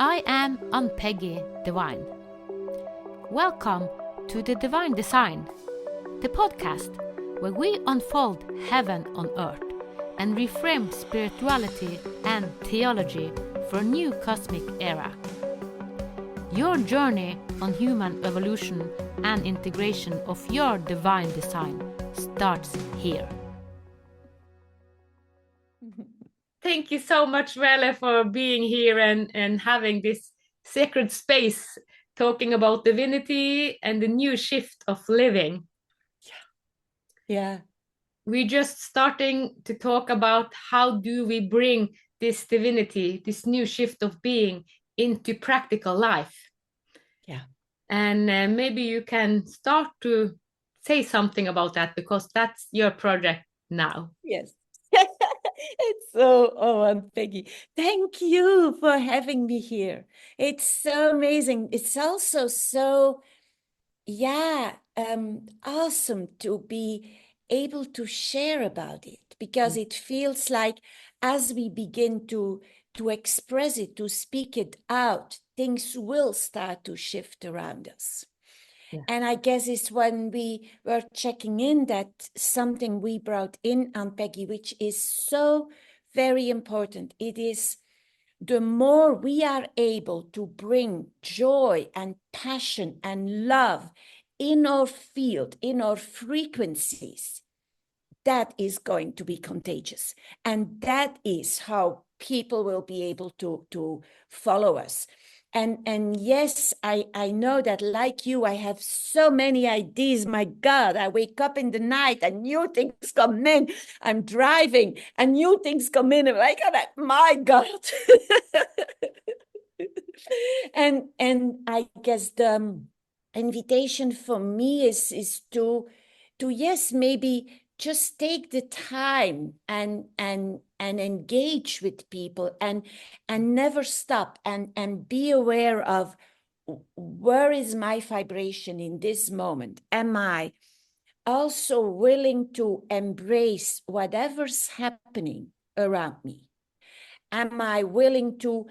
I am Ann-Peggy Divine. Welcome to the Divine Design, the podcast where we unfold heaven on earth and reframe spirituality and theology for a new cosmic era. Your journey on human evolution and integration of your divine design starts here. Thank you so much, Veerle, for being here and having this sacred space talking about divinity and the new shift of living. Yeah. We're just starting to talk about how do we bring this divinity, this new shift of being into practical life. Yeah. And maybe you can start to say something about that because that's your project now. Yes. It's so, Ann-Peggy, thank you for having me here. It's so amazing. It's also so, awesome to be able to share about it because it feels like as we begin to express it, to speak it out, things will start to shift around us. Yeah. And I guess it's when we were checking in that something we brought in, Ann-Peggy, which is so very important. It is the more we are able to bring joy and passion and love in our field, in our frequencies, that is going to be contagious. And that is how people will be able to follow us. And yes, I know that like you, I have so many ideas. My God, I wake up in the night and new things come in. I'm driving and new things come in. I'm like, oh, my God. and I guess the invitation for me is to yes, maybe just take the time and engage with people and never stop and be aware of where is my vibration in this moment. Am I also willing to embrace whatever's happening around me? Am I willing to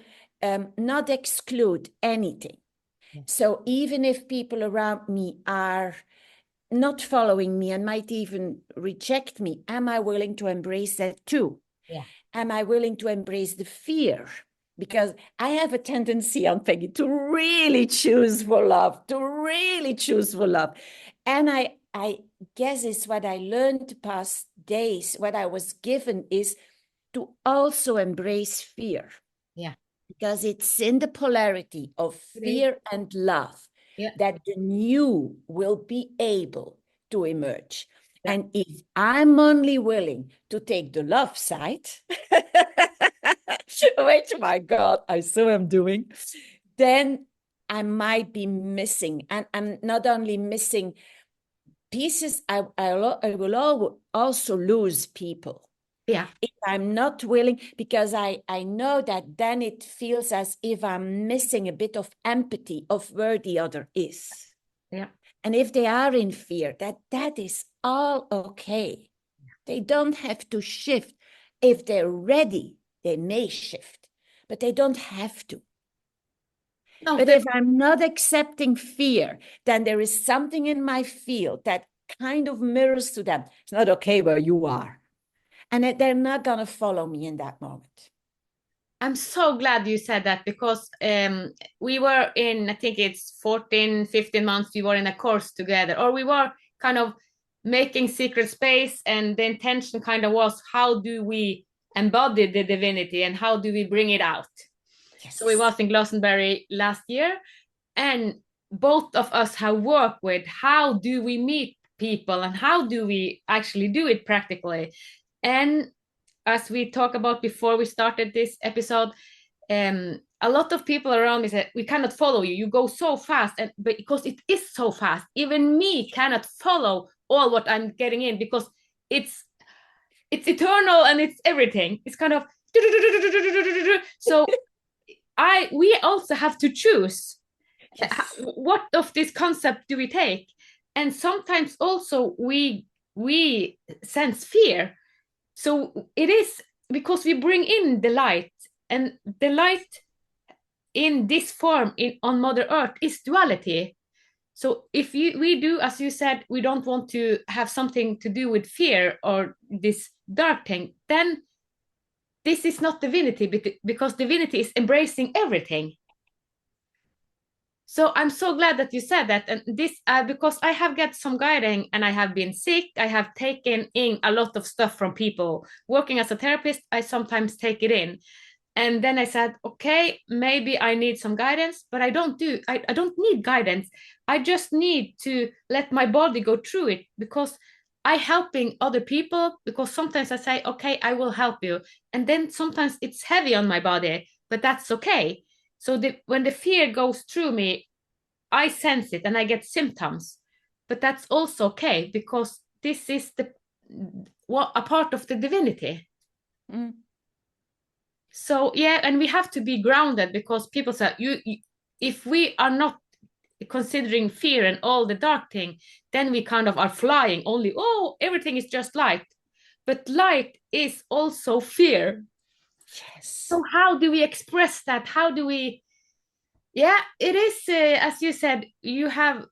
not exclude anything? Yeah. So even if people around me are not following me and might even reject me, am I willing to embrace that too? Yeah. Am I willing to embrace the fear? Because I have a tendency, Ann-Peggy, to really choose for love, And I guess it's what I learned the past days, what I was given is to also embrace fear. Yeah. Because it's in the polarity of fear and love. Yeah. That the new will be able to emerge. Yeah. And if I'm only willing to take the love side, which, my God, I so am doing, then I might be missing. And I'm not only missing pieces, I will also lose people. Yeah. If I'm not willing, because I know that then it feels as if I'm missing a bit of empathy of where the other is. Yeah. And if they are in fear, that is all okay. They don't have to shift. If they're ready, they may shift, but they don't have to. No, but if I'm not accepting fear, then there is something in my field that kind of mirrors to them. It's not okay where you are. And they're not going to follow me in that moment. I'm so glad you said that because we were in, I think it's 14, 15 months, we were in a course together, or we were kind of making secret space, and the intention kind of was, how do we embody the divinity and how do we bring it out? Yes. So we was in Glastonbury last year, and both of us have worked with how do we meet people and how do we actually do it practically. And as we talked about before we started this episode, a lot of people around me said, we cannot follow you. You go so fast. And because it is so fast, even me cannot follow all what I'm getting in because it's eternal and it's everything. It's kind of so we also have to choose. Yes. What of this concept do we take? And sometimes also we sense fear. So it is because we bring in the light, and the light in this form on Mother Earth is duality. So if we do, as you said, we don't want to have something to do with fear or this dark thing, then this is not divinity, because divinity is embracing everything. So I'm so glad that you said that. And this, because I have got some guiding and I have been sick, I have taken in a lot of stuff from people. Working as a therapist, I sometimes take it in. And then I said, okay, maybe I need some guidance, but I don't need guidance. I just need to let my body go through it, because I helping other people, because sometimes I say, okay, I will help you. And then sometimes it's heavy on my body, but that's okay. So when the fear goes through me, I sense it and I get symptoms, but that's also okay, because this is a part of the divinity. Mm. So yeah, and we have to be grounded, because people say if we are not considering fear and all the dark thing, then we kind of are flying only, oh, everything is just light. But light is also fear. Yes. So how do we express that? How do we, yeah, it is, as you said, you have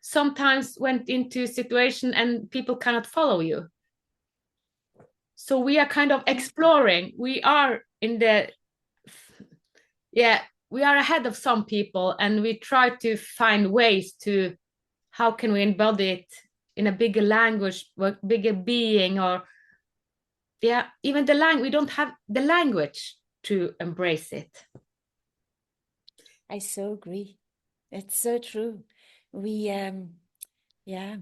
sometimes went into a situation and people cannot follow you. So we are kind of exploring. We are in the, yeah, we are ahead of some people, and we try to find ways to, how can we embody it in a bigger language, bigger being, or yeah, even the language, we don't have the language to embrace it. I so agree. It's so true. We, yeah.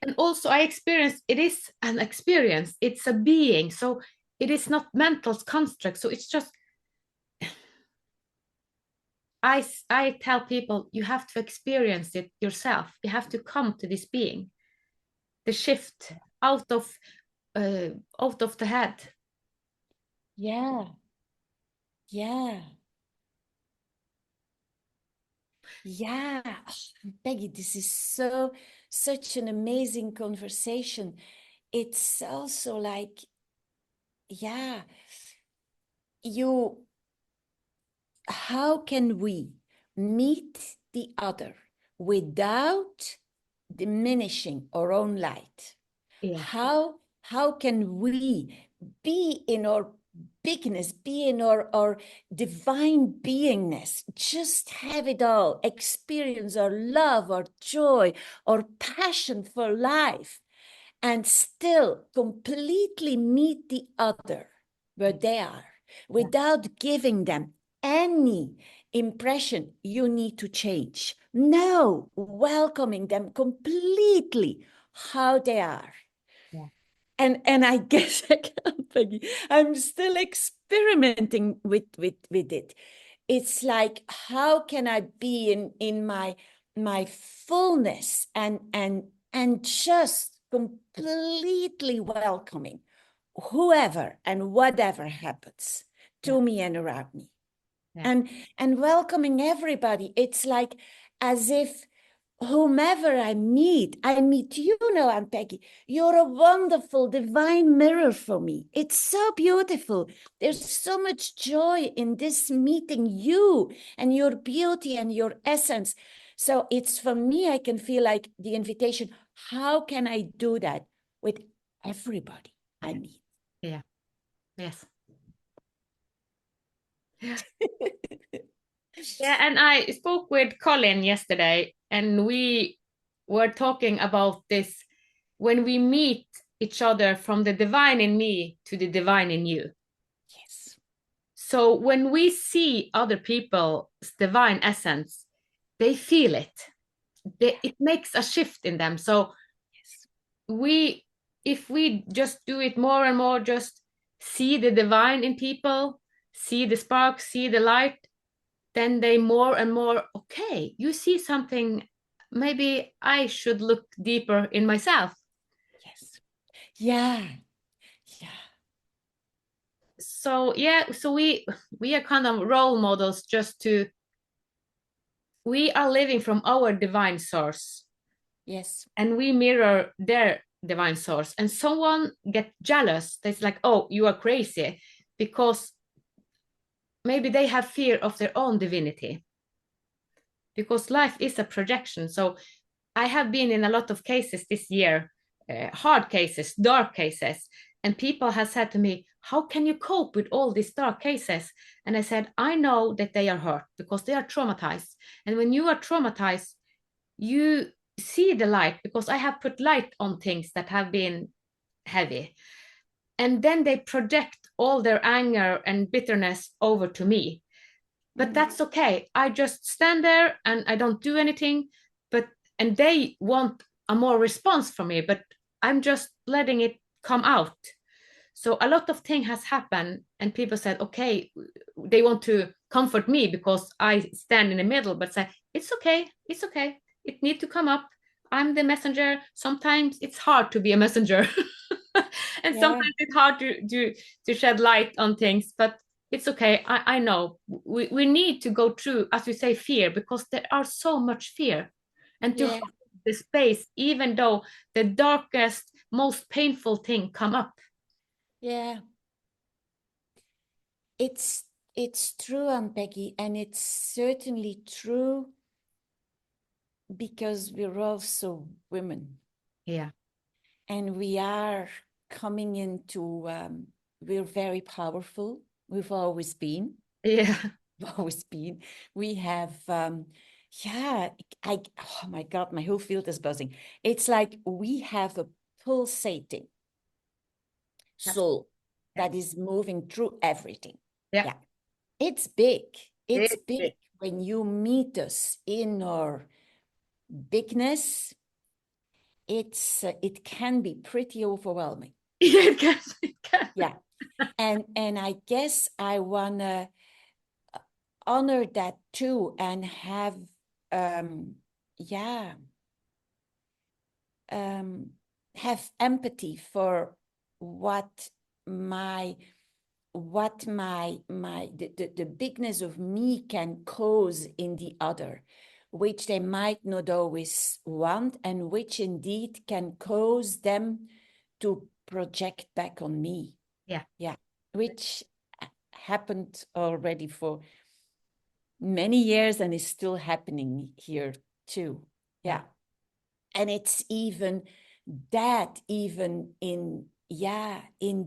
And also I experience, it is an experience, it's a being, so it is not mental construct. So it's just, I tell people, you have to experience it yourself. You have to come to this being, the shift out of the head. Yeah. Yeah. Yeah. Oh, Peggy, this is such an amazing conversation. It's also like, yeah, how can we meet the other without diminishing our own light? Yeah. How can we be in our bigness, be in our divine beingness, just have it all, experience our love, our joy, our passion for life, and still completely meet the other where they are, without giving them any impression you need to change. No, welcoming them completely how they are. Yeah. And I guess I can't, Peggy, I'm still experimenting with it. It's like, how can I be in my fullness and just completely welcoming whoever and whatever happens Yeah. to me and around me. Yeah. And welcoming everybody. It's like as if whomever I meet you now, Ann-Peggy. You're a wonderful divine mirror for me. It's so beautiful. There's so much joy in this meeting you and your beauty and your essence. So it's for me, I can feel like the invitation. How can I do that with everybody I meet? Yeah. Yes. Yeah, and I spoke with Colin yesterday, and we were talking about this, when we meet each other from the divine in me to the divine in you. Yes. So when we see other people's divine essence, they feel it. It makes a shift in them. So Yes. if we just do it more and more, just see the divine in people, see the spark, see the light, then they more and more, okay, you see something, maybe I should look deeper in myself. Yes. Yeah. Yeah. So yeah, so we are kind of role models, just to, we are living from our divine source, Yes. and we mirror their divine source, and someone get jealous, that's like, oh, you are crazy, because maybe they have fear of their own divinity, because life is a projection. So I have been in a lot of cases this year, hard cases, dark cases, and people have said to me, how can you cope with all these dark cases? And I said, I know that they are hurt because they are traumatized. And when you are traumatized, you see the light, because I have put light on things that have been heavy. And then they project all their anger and bitterness over to me. But that's okay. I just stand there and I don't do anything. And they want a more response from me, but I'm just letting it come out. So a lot of things has happened, and people said, okay, they want to comfort me because I stand in the middle, but say, it's okay, it's okay. It need to come up. I'm the messenger. Sometimes it's hard to be a messenger. And sometimes it's hard to shed light on things, but it's okay. I know we need to go through, as you say, fear, because there are so much fear, and to hold the space, even though the darkest, most painful thing come up. Yeah. It's true, Ann-Peggy, and it's certainly true because we're also women. Yeah. And we are coming into, we're very powerful. We've always been. Yeah. Always been. We have, oh my God, my whole field is buzzing. It's like we have a pulsating soul that is moving through everything. Yeah. It's big. It's It's big. big. When you meet us in our bigness, it can be pretty overwhelming. Yeah, it can. It can. Yeah. And I guess I wanna honor that too, and have have empathy for what the bigness of me can cause in the other, which they might not always want, and which indeed can cause them to project back on me. Yeah. Which happened already for many years and is still happening here too. Yeah. And it's even that, even in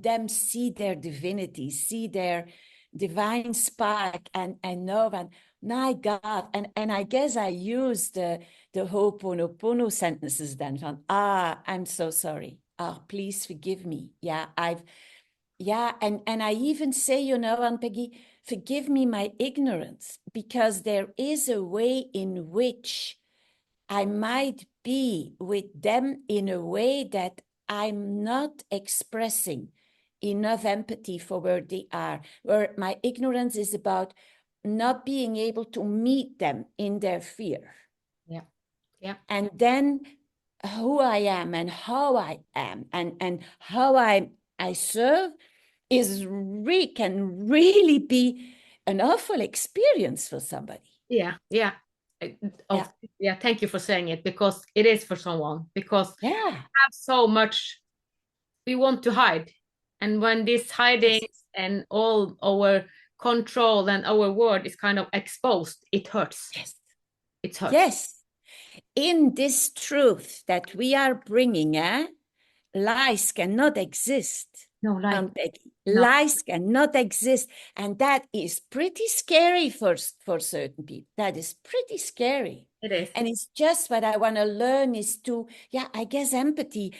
them, see their divinity, see their divine spark, and know that, my God, and I guess I use the Ho'oponopono sentences then from, I'm so sorry. Please forgive me. And I even say, Ann-Peggy, forgive me my ignorance, because there is a way in which I might be with them in a way that I'm not expressing enough empathy for where they are, where my ignorance is about not being able to meet them in their fear. Yeah. And then who I am and how I am and how I serve can really be an awful experience for somebody. Yeah. Thank you for saying it, because it is for someone, because we have so much we want to hide, and when this hiding and all our control and our word is kind of exposed, it hurts. It hurts. In this truth that we are bringing, lies cannot exist. No, lies cannot exist, and that is pretty scary for certain people. That is pretty scary. It is. And it's just what I want to learn is to, I guess, empathy.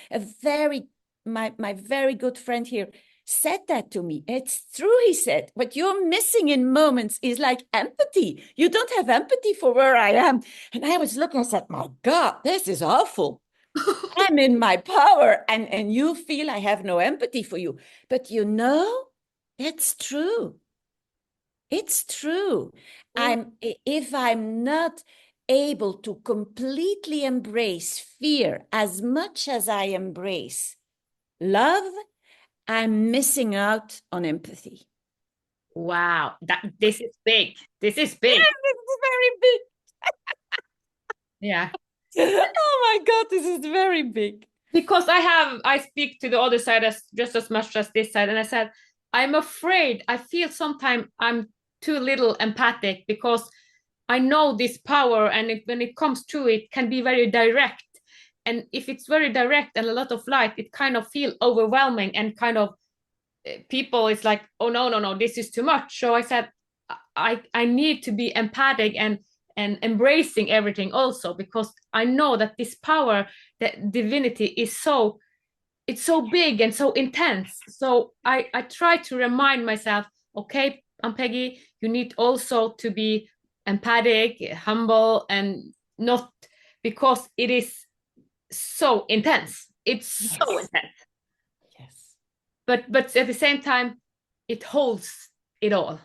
My very good friend here said that to me. It's true, he said. What you're missing in moments is like empathy. You don't have empathy for where I am. And I was looking, I said, my God, this is awful. I'm in my power, and you feel I have no empathy for you. But it's true. It's true. If I'm not able to completely embrace fear as much as I embrace love, I'm missing out on empathy. Wow, this is big. This is big. Yes, it's very big. Yeah. Oh my God, this is very big. Because I speak to the other side just as much as this side, and I said, I'm afraid. I feel sometimes I'm too little empathic, because I know this power, and when it comes to it can be very direct. And if it's very direct and a lot of light, it kind of feel overwhelming, and kind of people is like, oh no, no, no, this is too much. So I said, I need to be empathic and embracing everything also, because I know that this power, that divinity, is so, it's so big and so intense. So I try to remind myself, okay, Ann-Peggy, you need also to be empathic, humble, and not, because it is so intense. It's so Yes. intense. Yes. But at the same time, it holds it all.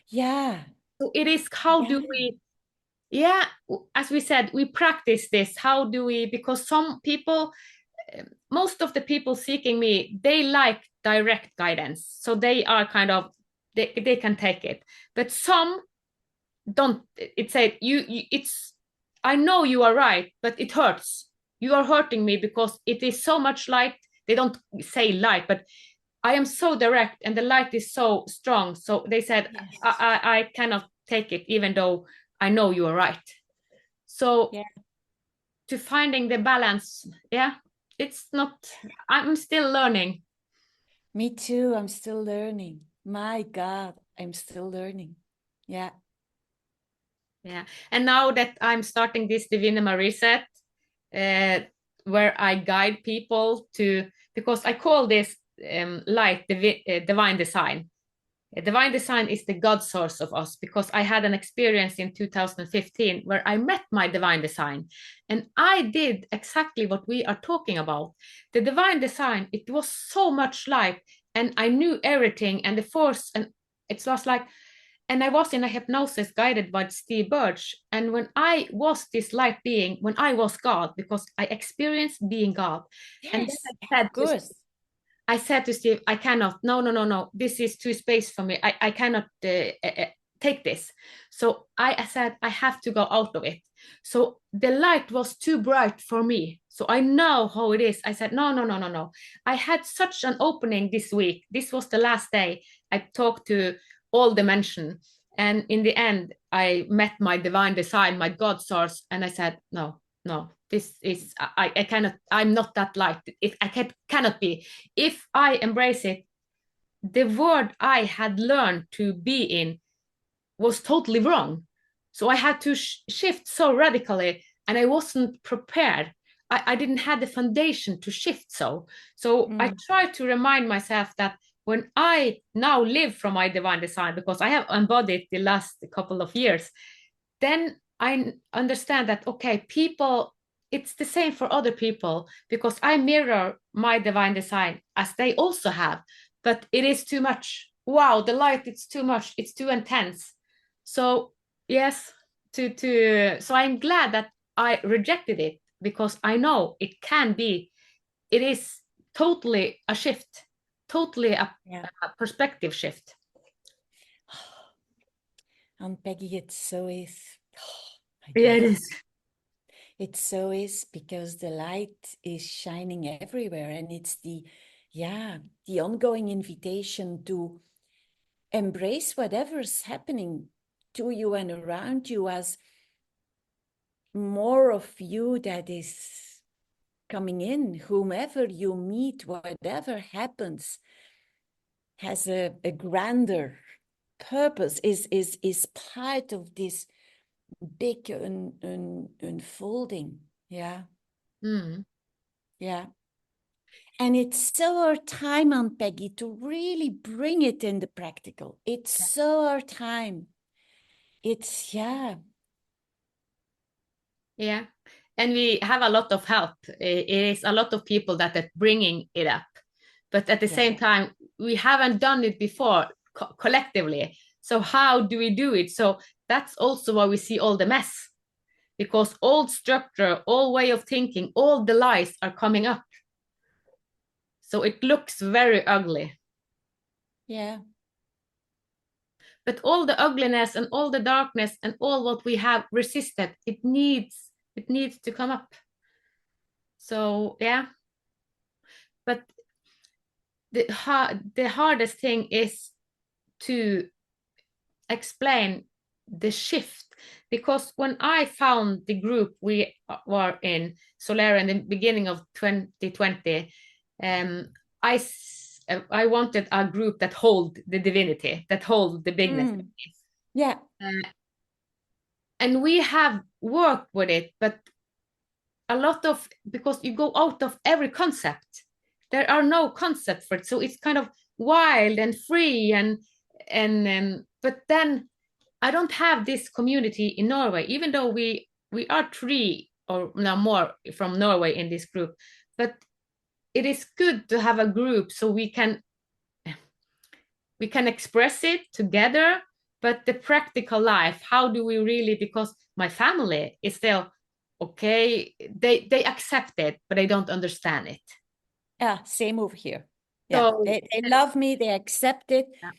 Yeah. So it is, how do Yeah. we, yeah, as we said, we practice this. How do we, because some people, most of the people seeking me, they like direct guidance, so they are kind of, they can take it. But some don't. It said, you it's, I know you are right, but it hurts. You are hurting me because it is so much light. They don't say light, but I am so direct and the light is so strong. So they said, Yes. I cannot take it, even though I know you are right. So Yeah. to finding the balance, yeah, it's not, I'm still learning. Me too. I'm still learning. My God, I'm still learning. Yeah. Yeah. And now that I'm starting this Divinity reset, uh, where I guide people to, because I call this light divine design. Divine design is the God source of us, because I had an experience in 2015 where I met my divine design, and I did exactly what we are talking about. The divine design, it was so much light, and I knew everything, and the force, and it was like, and I was in a hypnosis guided by Steve Birch. And when I was this light being, when I was God, because I experienced being God, and then Yes. I Of said to course. I said to Steve, I cannot, no, no, no, no, this is too space for me. I cannot take this. So I said, I have to go out of it. So the light was too bright for me. So I know how it is. I said, no, no, no, no, no. I had such an opening this week. This was the last day I talked to all dimension. And in the end, I met my divine design, my God source. And I said, no, no, this is, I cannot, I'm not that light. Cannot be. If I embrace it, the world I had learned to be in was totally wrong. So I had to shift so radically, and I wasn't prepared. I didn't have the foundation to shift so I try to remind myself that when I now live from my divine design, because I have embodied the last couple of years, then I understand that, okay, people, it's the same for other people, because I mirror my divine design as they also have, but it is too much. Wow, the light, it's too much, it's too intense. So yes, to so I'm glad that I rejected it, because I know it can be, it is totally a shift, totally Yeah. a perspective shift. And Peggy, it so is. Oh, my Yeah, it God. is. It so is, because the light is shining everywhere, and it's the ongoing invitation to embrace whatever's happening to you and around you as more of you that is coming in. Whomever you meet, whatever happens, has a grander purpose, is part of this big unfolding. Yeah. Mm. Yeah. And it's so our time, Ann-Peggy, to really bring it in the practical. It's so our time. It's, yeah. Yeah, and we have a lot of help. It is a lot of people that are bringing it up, but at the Yeah. same time, we haven't done it before collectively. So how do we do it? So that's also why we see all the mess, because old structure, old way of thinking, all the lies are coming up. So it looks very ugly. Yeah. But all the ugliness and all the darkness and all what we have resisted, it needs to come up. So yeah, but the hardest thing is to explain the shift, because when I found the group we were in Solera in the beginning of 2020, I I wanted a group that hold the divinity, that hold the bigness. Yeah. And we have worked with it, but a lot of, because you go out of every concept, there are no concepts for it, so it's kind of wild and free, and but then I don't have this community in Norway, even though we are three or no more from Norway in this group. But it is good to have a group so we can express it together. But the practical life, how do we really, because my family is still okay, they accept it, but they don't understand it. Yeah, same over here. Yeah, So they love me, they accept it. yeah.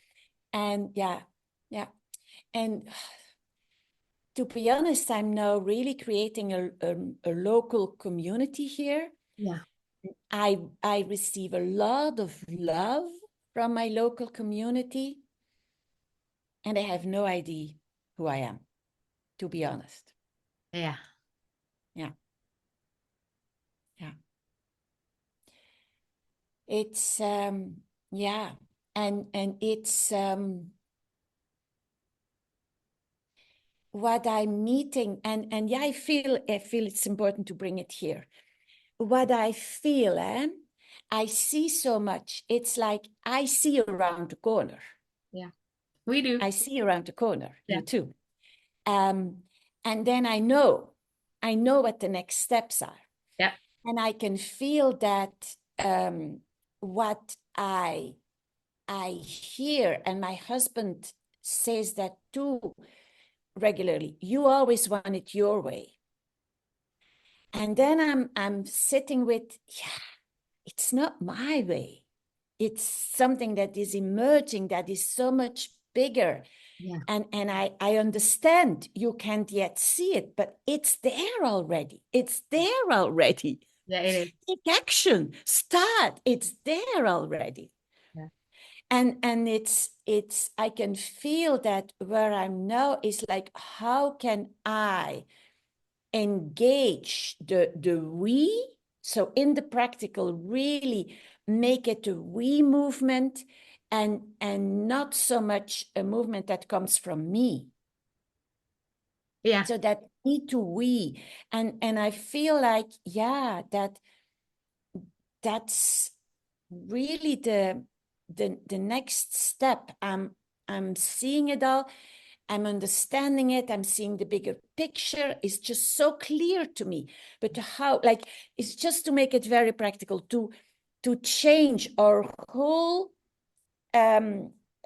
And yeah. And to be honest, I'm now really creating a local community here. Yeah. I receive a lot of love from my local community, and I have no idea who I am, to be honest. Yeah. Yeah. It's yeah, and it's what I'm meeting, and yeah, I feel it's important to bring it here. What I feel, I see so much. It's like I see around the corner. Yeah, we do. I see around the corner. Yeah. You too. And then I know what the next steps are. Yeah. And I can feel that what I hear, and my husband says that too regularly. You always want it your way. And then I'm sitting with, yeah, it's not my way. It's something that is emerging, that is so much bigger. Yeah. And I understand you can't yet see it, but it's there already. It's there already. Yeah, it is. Take action. Start. It's there already. Yeah. And it's I can feel that where I'm now is like, how can I engage the we? So in the practical, really make it a we movement, and not so much a movement that comes from me. Yeah. So that me to we. And I feel like, yeah, that's really the next step. I'm seeing it all. I'm understanding it. I'm seeing the bigger picture. It's just so clear to me. But how, like, it's just to make it very practical, to change our whole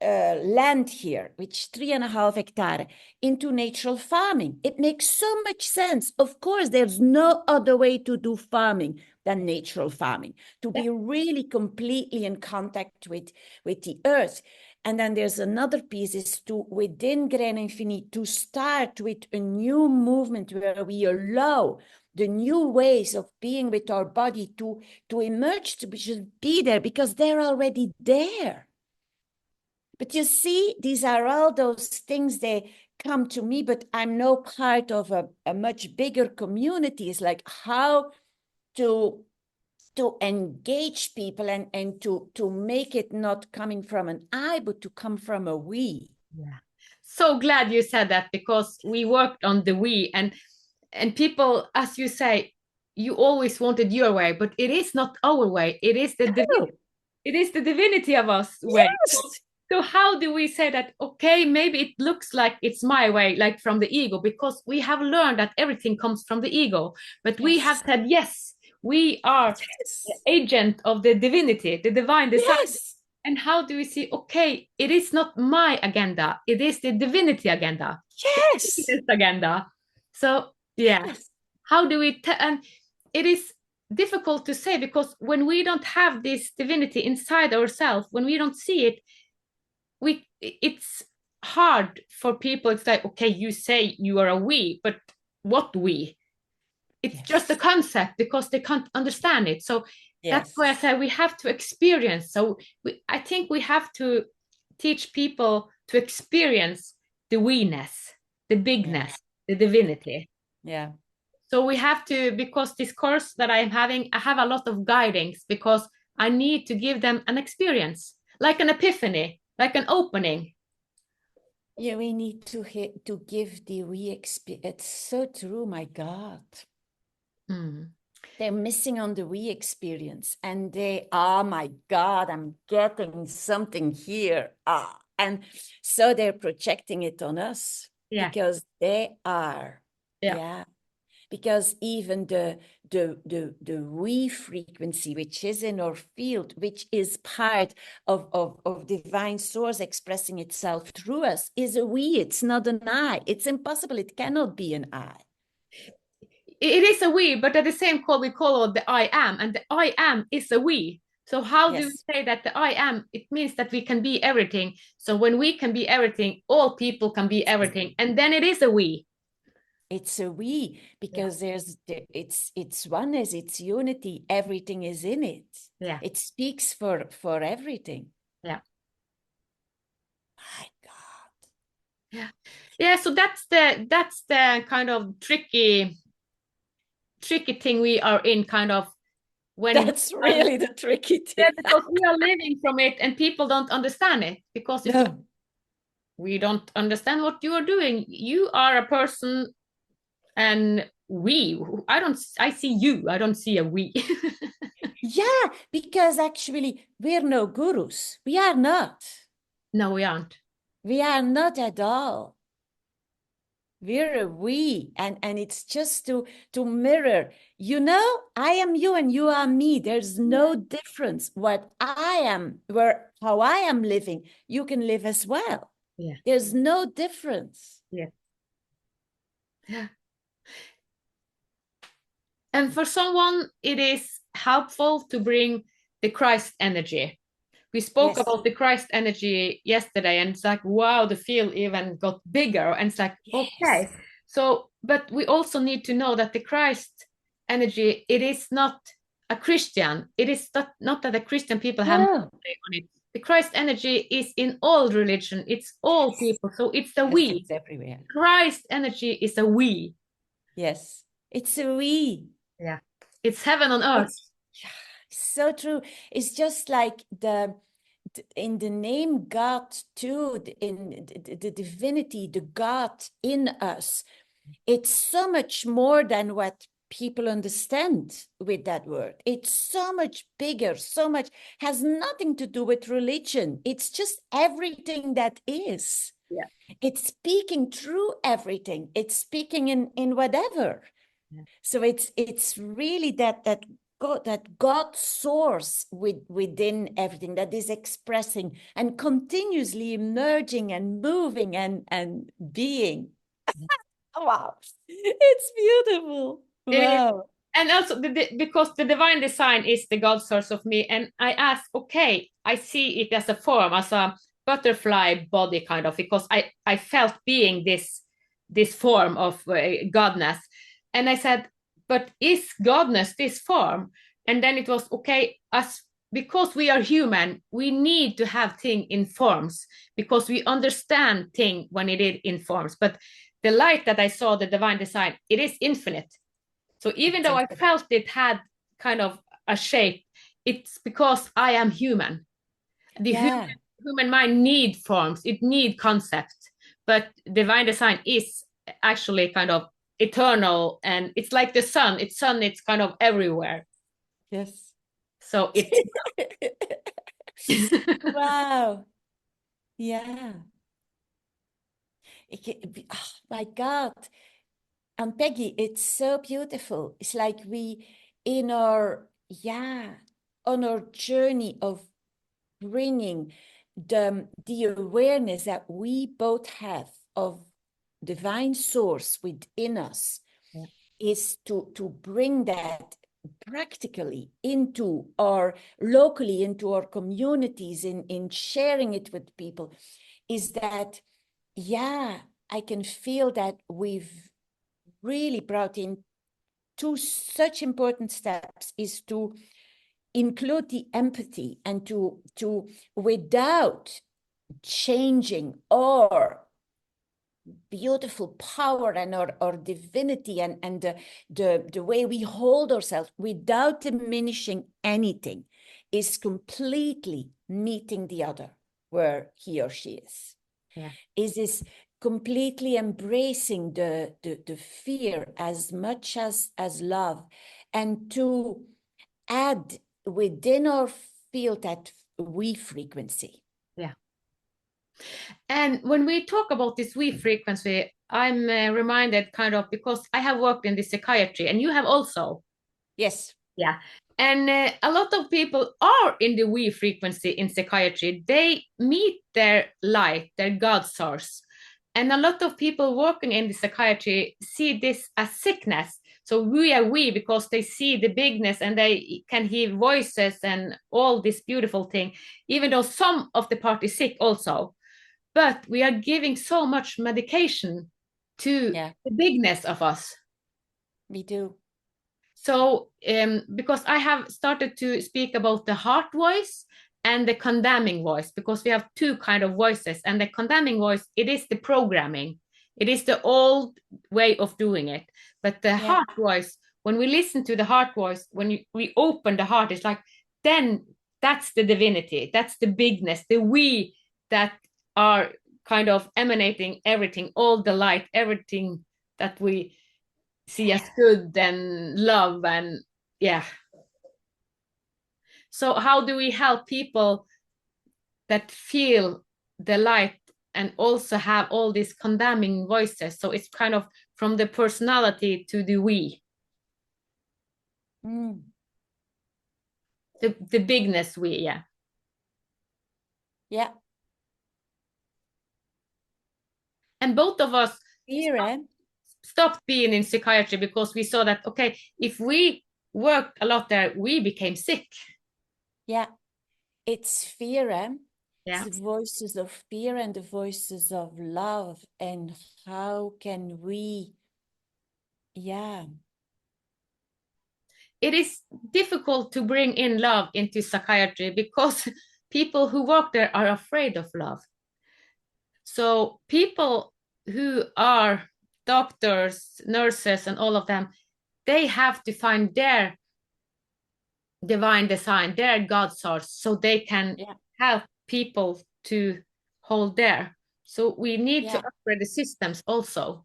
land here, which 3.5 hectares, into natural farming. It makes so much sense. Of course, there's no other way to do farming than natural farming, to be really completely in contact with the earth. And then there's another piece, is to, within Grain Infinite, to start with a new movement where we allow the new ways of being with our body to emerge, to just be there, because they're already there. But you see, these are all those things, they come to me, but I'm no part of a much bigger community. It's like how to engage people and to make it not coming from an I, but to come from a we. Yeah. So glad you said that, because we worked on the we, and people, as you say, you always wanted your way, but it is not our way. It is the divinity of us way. Yes. So how do we say that, okay, maybe it looks like it's my way, like from the ego, because we have learned that everything comes from the ego, but we have said, yes, we are the agent of the divinity, the divine design. Yes. And how do we see, okay, it is not my agenda, it is the divinity agenda. Yes. This agenda. So yeah, Yes. how do we, and it is difficult to say, because when we don't have this divinity inside ourselves, when we don't see it, it's hard for people. It's like, okay, you say you are a we, but what we? It's just a concept, because they can't understand it. So that's why I say we have to experience. So I think we have to teach people to experience the we-ness, the bigness, the divinity. Yeah. So we have to, because this course that I'm having, I have a lot of guidings because I need to give them an experience, like an epiphany, like an opening. Yeah, we need to give the experience. It's so true, my God. They're missing on the we experience, and they, oh my God, I'm getting something here. And so they're projecting it on us because they are. Yeah. Because even the we frequency, which is in our field, which is part of divine source expressing itself through us, is a we. It's not an I. It's impossible. It cannot be an I. It is a we, but at the same call, we call it the I am, and the I am is a we. So how do we say that the I am? It means that we can be everything. So when we can be everything, all people can be everything, and then it is a we. It's a we, because it's oneness, it's unity, everything is in it. Yeah. It speaks for everything. Yeah. My God. Yeah. Yeah. So that's the kind of tricky thing we are in, kind of, when that's really the tricky thing. Yeah, because we are living from it and people don't understand it, because it's like, we don't understand what you are doing. You are a person, and I see you, I don't see a we. Yeah, because actually we're no gurus. We are not. No, we aren't. We are not at all. We're a we, and it's just to mirror, I am you and you are me. There's no difference. What I am, how I am living, you can live as well. Yeah. There's no difference. Yeah. Yeah. And for someone, it is helpful to bring the Christ energy. We spoke about the Christ energy yesterday, and it's like, wow, the field even got bigger. And it's like, okay. So, but we also need to know that the Christ energy, it is not a Christian. It is not that the Christian people have on it. The Christ energy is in all religion. It's all people. So it's a we. It's everywhere. Christ energy is a we. Yes, it's a we. Yeah. It's heaven on earth. So true. It's just like in the name God too, in the divinity, the God in us. It's so much more than what people understand with that word. It's so much bigger, so much, has nothing to do with religion. It's just everything that is. Yeah. It's speaking through everything. It's speaking in whatever. Yeah. So it's really that God source within everything that is expressing and continuously emerging and moving and being. Wow, it's beautiful. Wow. And also because the divine design is the God source of me, and I ask, okay, I see it as a form, as a butterfly body, kind of, because I felt being this form of godness, and I said, but is godness this form? And then it was, okay, because we are human, we need to have thing in forms, because we understand thing when it is in forms. But the light that I saw, the divine design, it is infinite. So even though I felt it had kind of a shape, it's because I am human. The human mind need forms, it need concepts, but divine design is actually kind of eternal, and it's like the sun. It's kind of everywhere. Yes. So it. Wow. Yeah. Oh my God. And Peggy, it's so beautiful. It's like we, on our journey of bringing the awareness that we both have of divine source within us, is to bring that practically into locally into our communities, in sharing it with people, is that, I can feel that we've really brought in two such important steps, is to include the empathy, and to without changing or beautiful power and our divinity and the way we hold ourselves without diminishing anything is completely meeting the other where he or she is. Yeah. Is this completely embracing the fear as much as love, and to add within our field that we frequency. Yeah. And when we talk about this we frequency, I'm reminded kind of, because I have worked in the psychiatry and you have also. Yes. Yeah. And a lot of people are in the we frequency in psychiatry. They meet their light, their God source. And a lot of people working in the psychiatry see this as sickness. So we are we because they see the bigness and they can hear voices and all this beautiful thing, even though some of the part is sick also. But we are giving so much medication to the bigness of us. We do. So because I have started to speak about the heart voice and the condemning voice, because we have two kind of voices, and the condemning voice, it is the programming, it is the old way of doing it. But the heart voice, when we listen to the heart voice, when we open the heart, it's like, then that's the divinity, that's the bigness, the we that are kind of emanating everything, all the light, everything that we see as good and love. And yeah, so how do we help people that feel the light and also have all these condemning voices? So it's kind of from the personality to the we, the bigness we. Yeah. And both of us Fear, stopped being in psychiatry because we saw that, okay, if we worked a lot there, we became sick. Yeah. It's fear, Yeah. It's the voices of fear and the voices of love. And how can we, it is difficult to bring in love into psychiatry because people who work there are afraid of love. So people who are doctors, nurses, and all of them, they have to find their divine design, their God source, so they can help people to hold there. So we need to upgrade the systems also.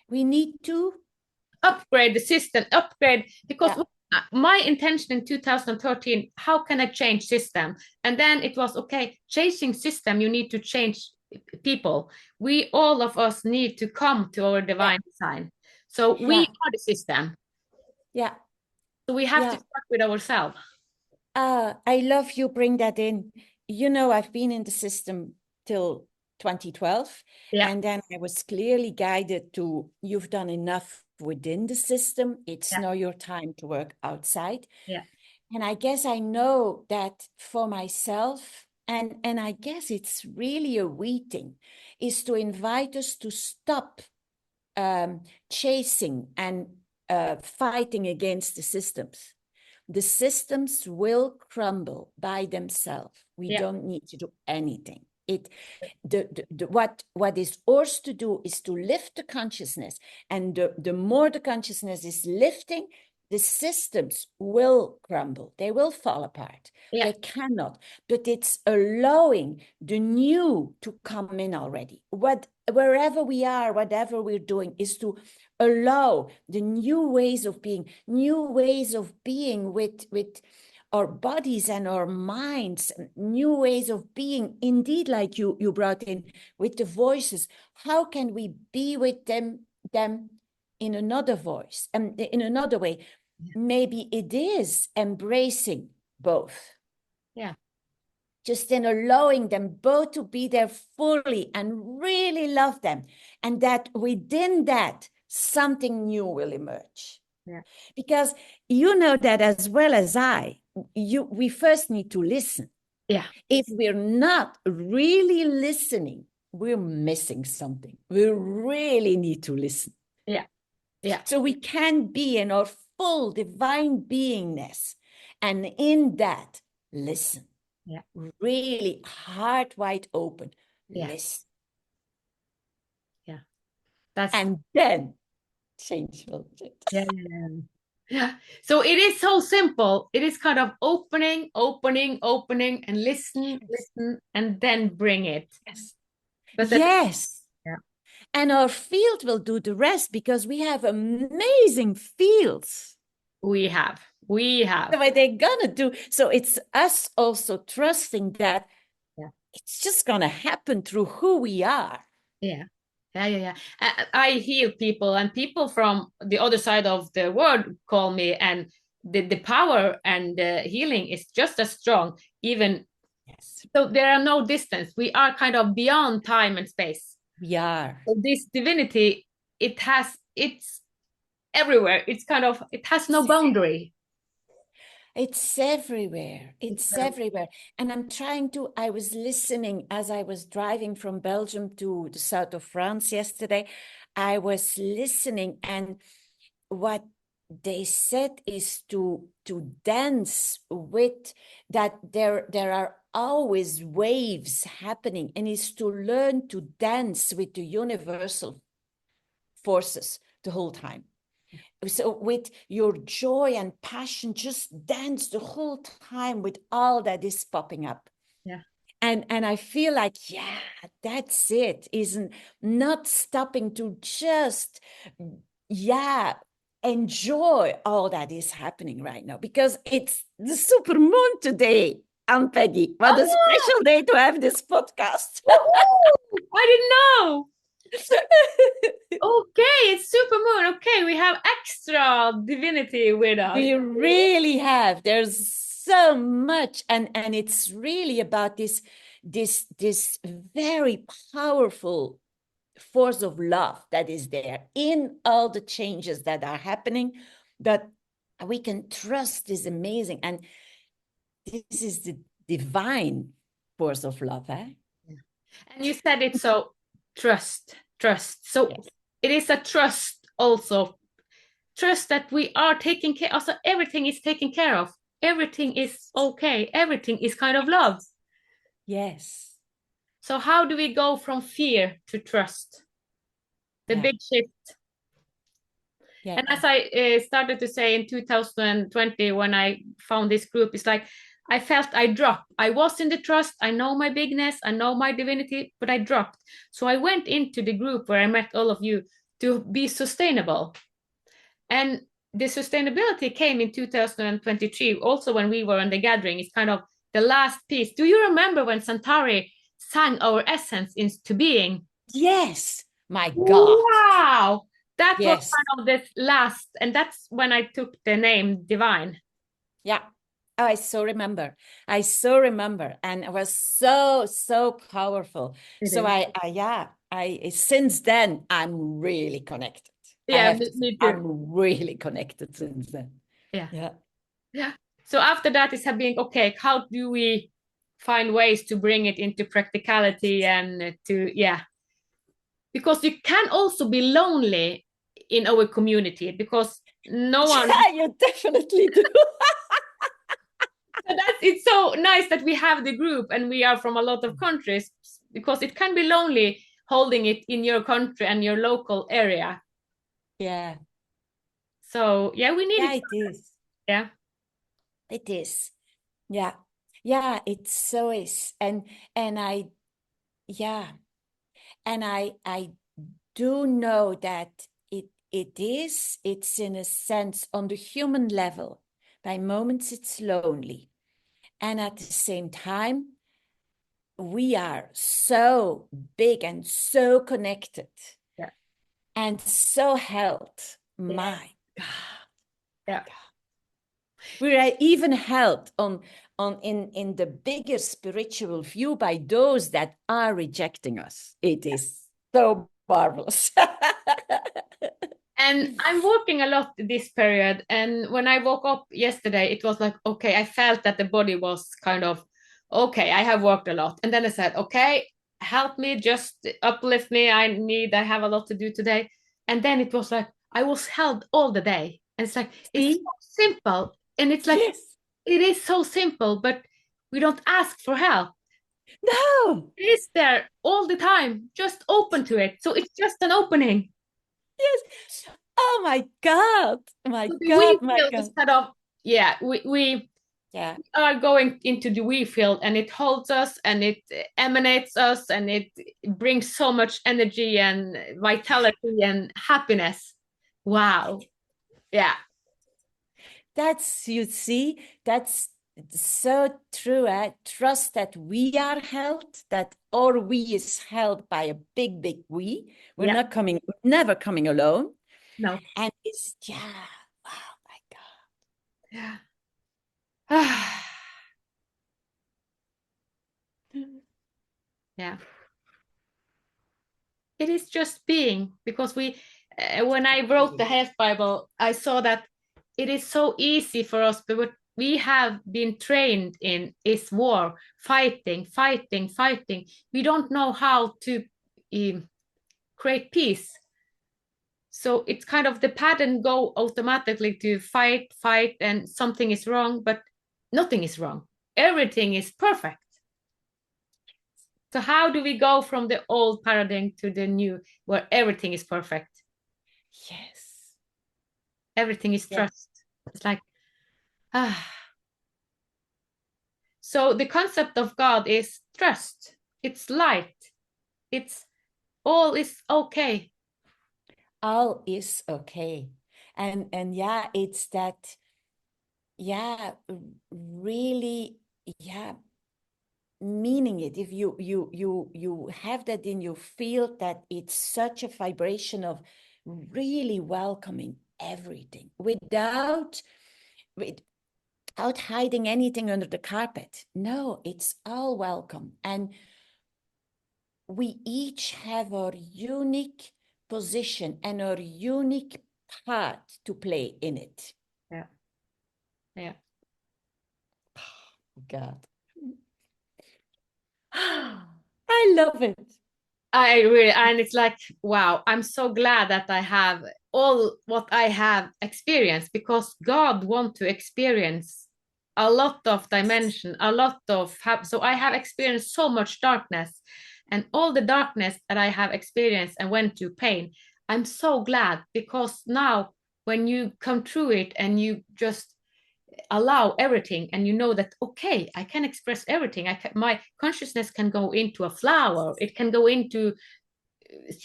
We need to upgrade the system, because my intention in 2013, how can I change system? And then it was, okay, changing system, you need to change people. We, all of us, need to come to our divine design. So we are the system. Yeah. So we have to start with ourselves. I love you bring that in. You know, I've been in the system till 2012. And then I was clearly guided to, you've done enough within the system. It's now your time to work outside. And I guess I know that for myself, and I guess it's really a we thing, is to invite us to stop chasing and fighting against the systems. The systems will crumble by themselves. We don't need to do anything. What is ours to do is to lift the consciousness. And the more the consciousness is lifting, the systems will crumble. They will fall apart. They cannot. But it's allowing the new to come in already. Wherever we are, whatever we're doing, is to allow the new ways of being with our bodies and our minds, new ways of being, indeed, like you brought in with the voices. How can we be with them in another voice and in another way? Maybe it is embracing both. Just in allowing them both to be there fully and really love them. And that within that, something new will emerge. Because you know that as well as we first need to listen. If we're not really listening, we're missing something. We really need to listen. So we can be in our full divine beingness. And in that, listen. Really heart wide open. Listen. And then change will change. Yeah, yeah, yeah. So it is so simple. It is kind of opening, opening, opening, and listen, listen, and then bring it. Yes. But Yes. Yeah. And our field will do the rest because we have amazing fields. We have. So what they're gonna do. So it's us also trusting that it's just gonna happen through who we are. Yeah. Yeah. I heal people, and people from the other side of the world call me, and the power and the healing is just as strong, even. Yes. So there are no distance. We are kind of beyond time and space. We are. So this divinity, it's everywhere. It has no boundary. It's everywhere. It's everywhere. And I was listening as I was driving from Belgium to the south of France yesterday. I was listening, and what they said is to dance with that. There are always waves happening, and is to learn to dance with the universal forces the whole time. So with your joy and passion, just dance the whole time with all that is popping up. Yeah. And I feel like, yeah, that's it. Isn't not stopping to just, enjoy all that is happening right now, because it's the super moon today. Ann-Peggy, what a special day to have this podcast. I didn't know. Okay, it's super moon. Okay, we have extra divinity with us. We really have. There's so much, and it's really about this very powerful force of love that is there in all the changes that are happening, that we can trust is amazing. And this is the divine force of love, eh? Yeah. And you said it, so trust. So yes. It is a trust also. Trust that we are taking care of, so everything is taken care of. Everything is okay. Everything is kind of love. Yes. So how do we go from fear to trust? The big shift. Yeah. And as I started to say in 2020, when I found this group, it's like I felt I dropped. I was in the trust. I know my bigness. I know my divinity, but I dropped. So I went into the group where I met all of you to be sustainable. And the sustainability came in 2023, also when we were on the gathering. It's kind of the last piece. Do you remember when Santari sang our essence into being? Yes. My God. Wow. That was kind of the last, and that's when I took the name Divine. Yeah. Oh, I so remember. And it was so powerful. So I since then I'm really connected. Yeah, me too. I'm really connected since then. Yeah. So after that, it's being okay. How do we find ways to bring it into practicality and because you can also be lonely in our community because no one. Yeah, you definitely do. So it's so nice that we have the group and we are from a lot of countries, because it can be lonely holding it in your country and your local area. Yeah. So we need it. It is. Yeah. It is. Yeah. Yeah, it so is. And I do know that it's in a sense on the human level. By moments it's lonely. And at the same time, we are so big and so connected. Yeah. And so held. Yeah. My God. Yeah. We're even held in the bigger spiritual view by those that are rejecting us. It is so marvelous. And I'm working a lot this period. And when I woke up yesterday, it was like, okay, I felt that the body was kind of, okay, I have worked a lot. And then I said, okay, help me, just uplift me. I have a lot to do today. And then it was like, I was held all the day. And it's like, it's so simple. And it's like, it is so simple, but we don't ask for help. No. It is there all the time, just open to it. So it's just an opening. Yes. Oh my God. My So the God, we my field is God. kind of, yeah, we Yeah. are going into the we field, and it holds us and it emanates us and it brings so much energy and vitality and happiness. Wow. Yeah. That's, you see, that's so true. I trust that we are held, that our we is held by a big, big we. We're Yeah. not coming, never coming alone. No. And it's, yeah, wow, my God. Yeah. Yeah. It is just being, because we when I wrote the health bible, I saw that it is so easy for us, but what we have been trained in is war, fighting, fighting, fighting. We don't know how to create peace, so it's kind of the pattern go automatically to fight, fight, and something is wrong, but nothing is wrong, everything is perfect. So how do we go from the old paradigm to the new, where everything is perfect? Yes. Everything is Yeah. trust. It's like, ah. So the concept of God is trust. It's light. It's all is okay. All is okay. And yeah, it's that, yeah, really, yeah, meaning it. If you have that in your field, that it's such a vibration of really welcoming everything without hiding anything under the carpet. No, it's all welcome. And we each have our unique position and our unique part to play in it. Yeah. Yeah. God. I love it. I really, and it's like, wow, I'm so glad that I have all what I have experienced, because God wants to experience a lot of dimension, a lot of, so I have experienced so much darkness, and all the darkness that I have experienced and went through pain. I'm so glad, because now when you come through it and you just allow everything, and you know that, okay, I can express everything. My consciousness can go into a flower, it can go into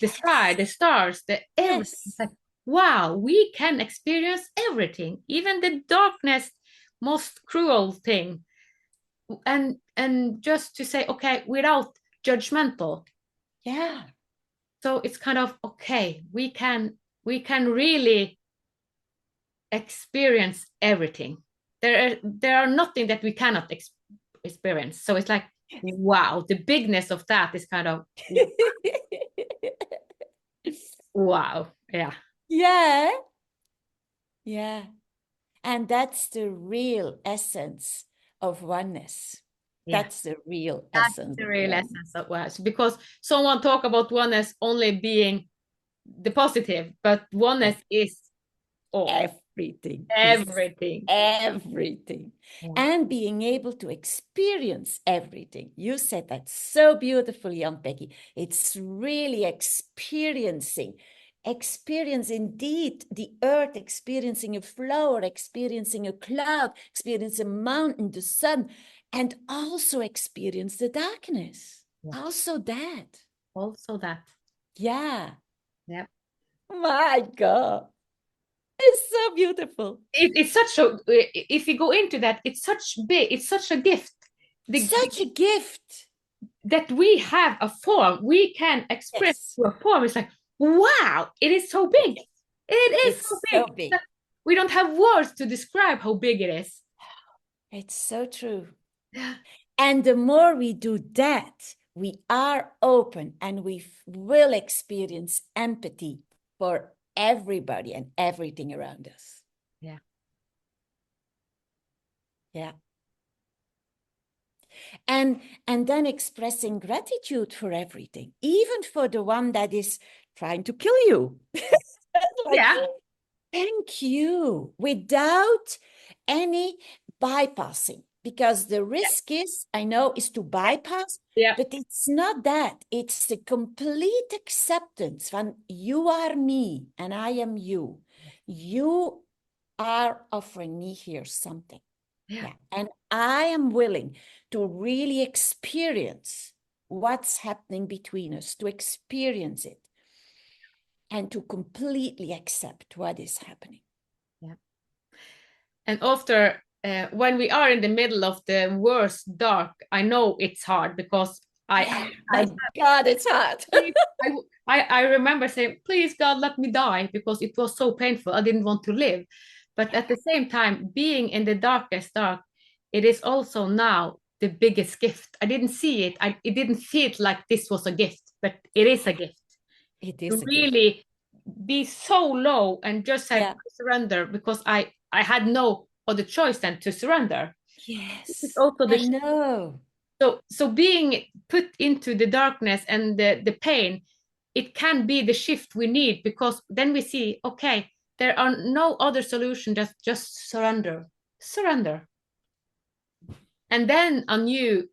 the sky, the stars, the everything. It's Yes. like, wow, we can experience everything, even the darkness, most cruel thing. And just to say, okay, without judgmental. Yeah. So it's kind of, okay, we can really experience everything. There are nothing that we cannot experience. So it's like, wow, the bigness of that is kind of, wow. Yeah. Yeah. Yeah. And that's the real essence of oneness. Yeah. That's the real That's essence the of real oneness. essence of oneness, because someone talk about oneness only being the positive, but oneness Yes. is all, Everything is everything. everything. Yeah. And being able to experience everything. You said that so beautifully, Ann-Peggy. It's really experience indeed the earth, experiencing a flower, experiencing a cloud, experience a mountain, the sun, and also experience the darkness. Yeah. Also that. Also that. Yeah. Yeah. My God. It's so beautiful. It's such a, if you go into that, it's such a gift. Such a gift. That we have a form, we can express Yes. to a form. It's like, wow, it is so big. Yes. It is so It's so big. big. We don't have words to describe how big it is. It's so true. Yeah. And the more we do that, we are open and we will experience empathy for everybody and everything around us. Yeah. Yeah. And then expressing gratitude for everything, even for the one that is trying to kill you. Like, Yeah. thank you, without any bypassing. because the risk is, I know, is to bypass, Yeah. but it's not that. It's the complete acceptance when you are me and I am you. You are offering me here something. Yeah. And I am willing to really experience what's happening between us, to experience it and to completely accept what is happening. Yeah. And after, when we are in the middle of the worst dark, I know it's hard because My God, it's hard. I remember saying, please God, let me die, because it was so painful. I didn't want to live. But at the same time, being in the darkest dark, it is also now the biggest gift. I didn't see it. It didn't feel like this was a gift, but it is a gift. It To is a gift. really be so low and just say, Yeah. surrender, because I had no other choice than to surrender. It's Yes, also the I know. so being put into the darkness and the pain, it can be the shift we need, because then we see, okay, there are no other solution, just surrender, and then a new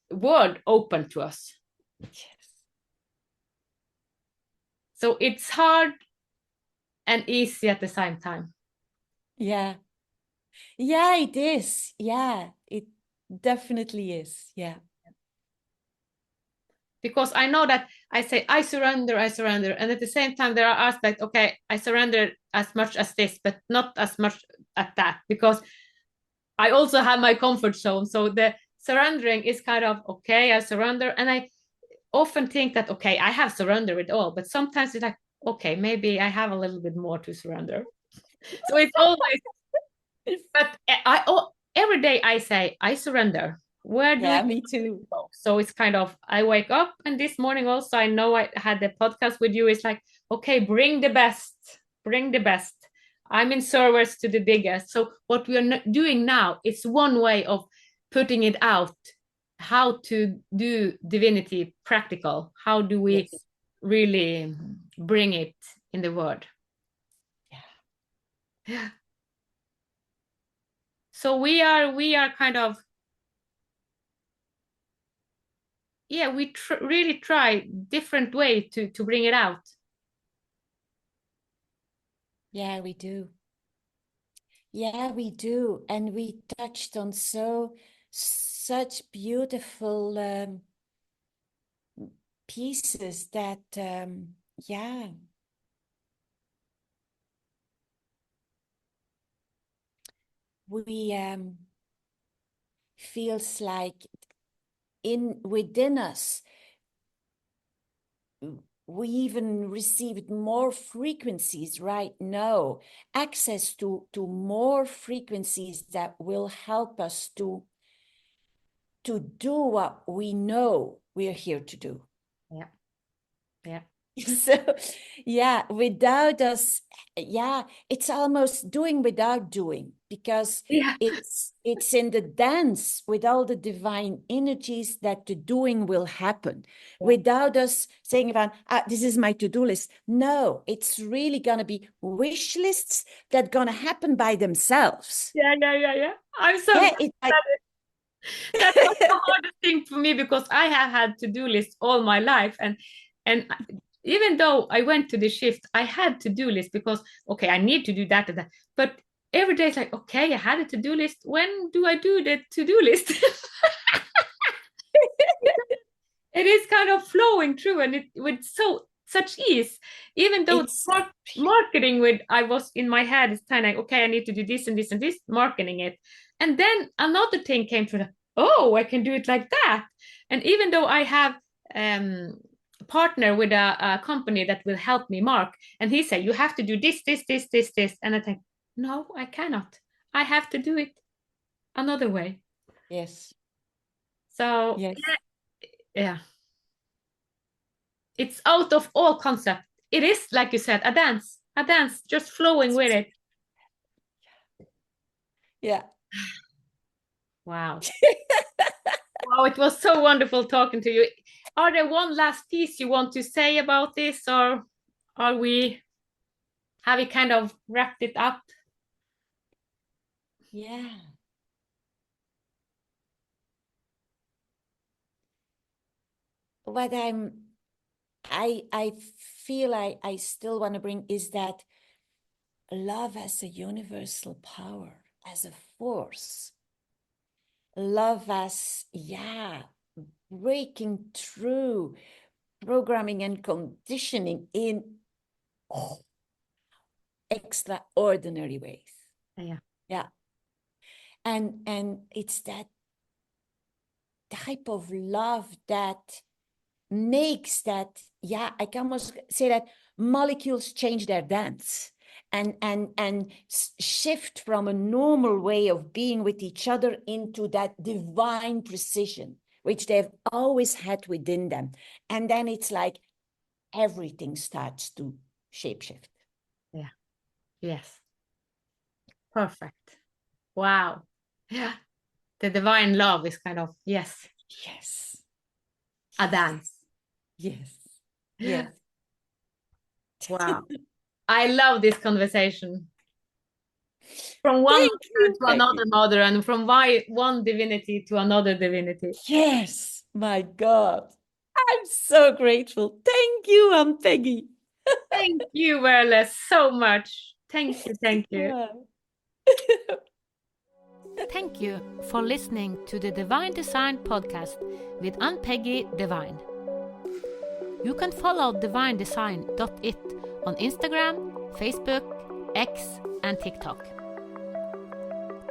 world open to us. Yes. So it's hard and easy at the same time. Yeah. Yeah, it is. Yeah, it definitely is. Yeah. Because I know that I say I surrender, and at the same time there are aspects, okay, I surrender as much as this, but not as much at that, because I also have my comfort zone. So the surrendering is kind of, okay, I surrender, and I often think that, okay, I have surrendered it all, but sometimes it's like, okay, maybe I have a little bit more to surrender. So it's always, but every day I say I surrender. Where do Yeah, we me too. go? So it's kind of, I wake up, and this morning also I know I had the podcast with you. It's like, okay, bring the best, bring the best. I'm in service to the biggest. So what we are doing now, it's one way of putting it out. How to do divinity practical? How do we Yes. really bring it in the world? Yeah. So we are kind of, yeah, we really try different way to bring it out. Yeah, we do. Yeah, we do. And we touched on such beautiful pieces that yeah, we feels like in within us we even received more frequencies right now, access to more frequencies that will help us to do what we know we're here to do. Yeah, yeah. So yeah, without us, yeah, it's almost doing without doing, because Yeah, it's in the dance with all the divine energies that the doing will happen, yeah, without us saying about, this is my to-do list. No, it's really gonna be wish lists that gonna happen by themselves. yeah. I'm so Yeah, glad it's like that was the hardest thing for me, because I have had to-do lists all my life, and even though I went to the shift, I had to-do list, because okay, I need to do that and that. But every day it's like, okay, I had a to-do list. When do I do the to-do list? It is kind of flowing through, and it with such ease. Even though it's marketing, with I was in my head, it's kind of like, okay, I need to do this and this and this, marketing it, and then another thing came to the, oh, I can do it like that. And even though I have partner with a company that will help me mark, and he said, you have to do this, and I think, no, I cannot. I have to do it another way. yes, So yes. yeah, it's out of all concept. It is, like you said, a dance, just flowing with it. Yeah. Wow. Wow, it was so wonderful talking to you. Are there one last piece you want to say about this, or are we, have we kind of wrapped it up? Yeah. what I feel I still want to bring is that love as a universal power, as a force. Love as, breaking through programming and conditioning in extraordinary ways. Yeah. Yeah. And it's that type of love that makes that, I can almost say that molecules change their dance and shift from a normal way of being with each other into that divine precision, which they've always had within them. And then it's like everything starts to shapeshift. Yeah. Yes. Perfect. Wow. Yeah. The divine love is kind of, yes, Yes. a dance. Yes. Yes. Wow. I love this conversation. From one Thank mother you, to Peggy. another mother, and from one divinity to another divinity. Yes, my God. I'm so grateful. Thank you, Ann-Peggy. Thank you, Veerle, so much. Thank you, thank you. Thank you for listening to the Divine Design podcast with Ann-Peggy Divine. You can follow divinedesign.it on Instagram, Facebook, X, and TikTok.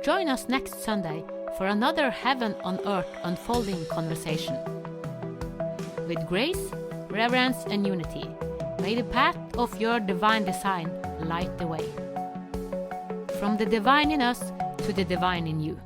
Join us next Sunday for another Heaven on Earth unfolding conversation. With grace, reverence, and unity, may the path of your divine design light the way. From the divine in us to the divine in you.